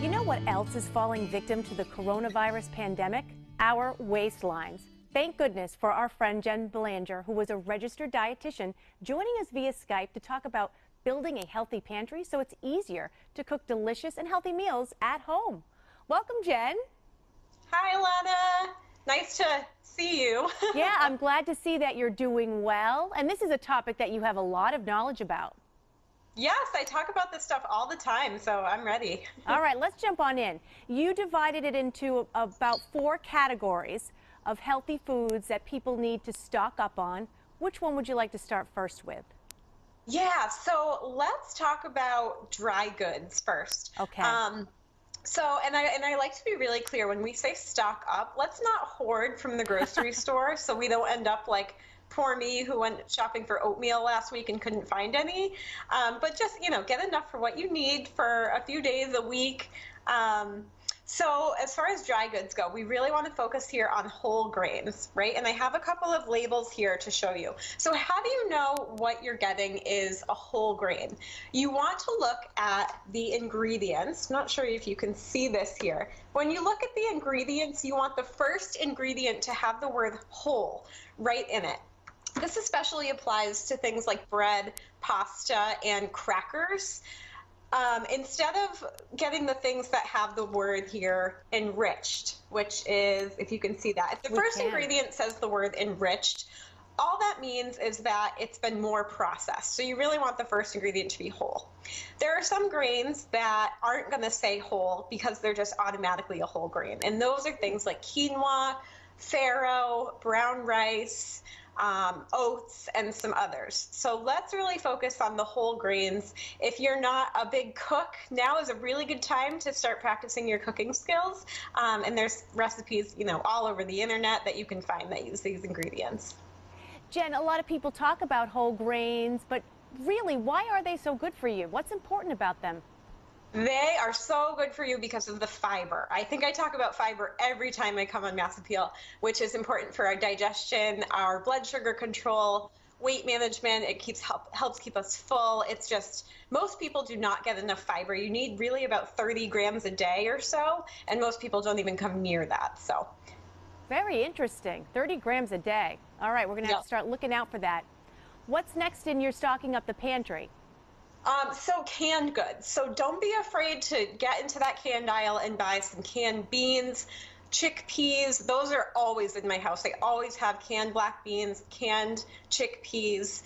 You know what else is falling victim to the coronavirus pandemic? Our waistlines. Thank goodness for our friend Jen Belanger, who was a registered dietitian, joining us via Skype to talk about building a healthy pantry so it's easier to cook delicious and healthy meals at home. Welcome, Jen. Hi, Alana. Nice to see you. Yeah, I'm glad to see that you're doing well. And this is a topic that you have a lot of knowledge about. Yes, I talk about this stuff all the time, so I'm ready. All right, let's jump on in. You divided it into about 4 categories of healthy foods that people need to stock up on. Which one would you like to start first with? Yeah, so let's talk about dry goods first. Okay. I like to be really clear when we say stock up, let's not hoard from the grocery store so we don't end up like poor me who went shopping for oatmeal last week and couldn't find any. But just, get enough for what you need for a few days, a week. So as far as dry goods go, we really want to focus here on whole grains, right? And I have a couple of labels here to show you. So how do you know what you're getting is a whole grain? You want to look at the ingredients. I'm not sure if you can see this here. When you look at the ingredients, you want the first ingredient to have the word whole right in it. This especially applies to things like bread, pasta, and crackers. Instead of getting the things that have the word here enriched, which is, if you can see that, if the first ingredient says the word enriched, all that means is that it's been more processed. So you really want the first ingredient to be whole. There are some grains that aren't going to say whole because they're just automatically a whole grain. And those are things like quinoa, farro, brown rice, oats, and some others. So let's really focus on the whole grains. If you're not a big cook, now is a really good time to start practicing your cooking skills. And there's recipes, all over the internet that you can find that use these ingredients. Jen, a lot of people talk about whole grains, but really, why are they so good for you? What's important about them? They are so good for you because of the fiber. I think I talk about fiber every time I come on Mass Appeal, which is important for our digestion, our blood sugar control, weight management. It helps keep us full. It's just, most people do not get enough fiber. You need really about 30 grams a day or so, and most people don't even come near that. So, very interesting. 30 grams a day. All right, we're going to have to start looking out for that. What's next in your stocking up the pantry? So canned goods. So don't be afraid to get into that canned aisle and buy some canned beans, chickpeas. Those are always in my house. I always have canned black beans, canned chickpeas,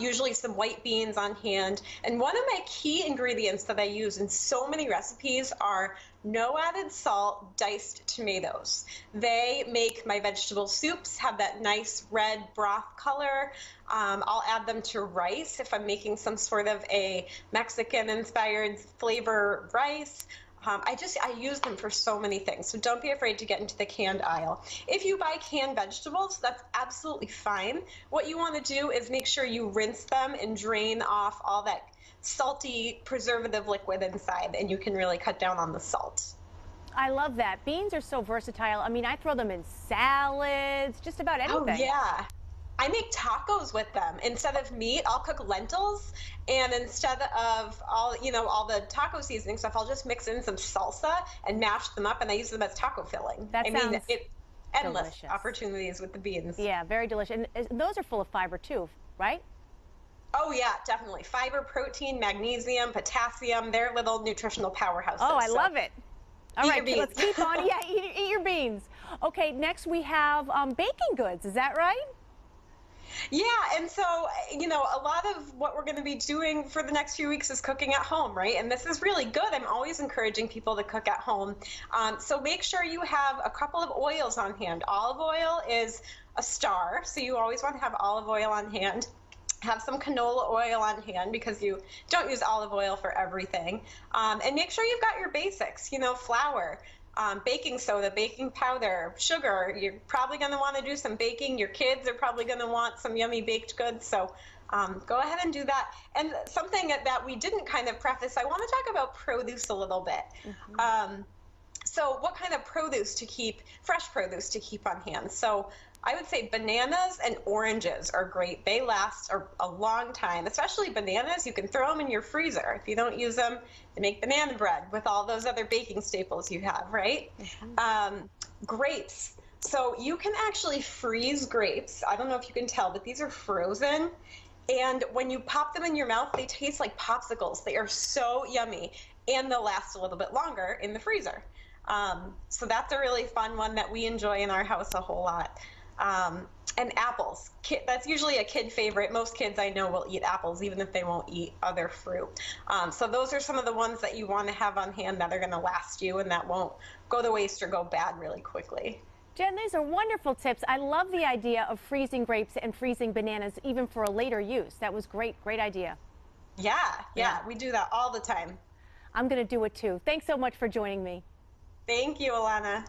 usually some white beans on hand. And one of my key ingredients that I use in so many recipes are no added salt, diced tomatoes. They make my vegetable soups have that nice red broth color. I'll add them to rice if I'm making some sort of a Mexican-inspired flavor rice. I use them for so many things, so don't be afraid to get into the canned aisle. If you buy canned vegetables, that's absolutely fine. What you want to do is make sure you rinse them and drain off all that salty preservative liquid inside, and you can really cut down on the salt. I love that. Beans are so versatile. I mean, I throw them in salads, just about anything. Oh, yeah. I make tacos with them. Instead of meat, I'll cook lentils, and instead of all the taco seasoning stuff, I'll just mix in some salsa and mash them up, and I use them as taco filling. Endless delicious. Opportunities with the beans. Yeah, very delicious. And those are full of fiber too, right? Oh yeah, definitely. Fiber, protein, magnesium, potassium, they're little nutritional powerhouses. Oh, I love it. All right, let's keep on. Yeah, eat your beans. Okay, next we have baking goods. Is that right? Yeah, and so, a lot of what we're going to be doing for the next few weeks is cooking at home, right? And this is really good. I'm always encouraging people to cook at home. So make sure you have a couple of oils on hand. Olive oil is a star, so you always want to have olive oil on hand. Have some canola oil on hand because you don't use olive oil for everything. And make sure you've got your basics, flour, baking soda, baking powder, sugar. You're probably going to want to do some baking. Your kids are probably going to want some yummy baked goods. So go ahead and do that. And something that we didn't kind of preface, I want to talk about produce a little bit. So what kind of produce to keep, fresh produce to keep on hand? So I would say bananas and oranges are great. They last a long time, especially bananas. You can throw them in your freezer. If you don't use them, they make banana bread with all those other baking staples you have, right? Grapes. So you can actually freeze grapes. I don't know if you can tell, but these are frozen. And when you pop them in your mouth, they taste like popsicles. They are so yummy, and they'll last a little bit longer in the freezer. So that's a really fun one that we enjoy in our house a whole lot. And apples. That's usually a kid favorite. Most kids I know will eat apples, even if they won't eat other fruit. So those are some of the ones that you want to have on hand that are going to last you and that won't go to waste or go bad really quickly. Jen, these are wonderful tips. I love the idea of freezing grapes and freezing bananas even for a later use. That was great. Great idea. Yeah, we do that all the time. I'm going to do it too. Thanks so much for joining me. Thank you, Alana.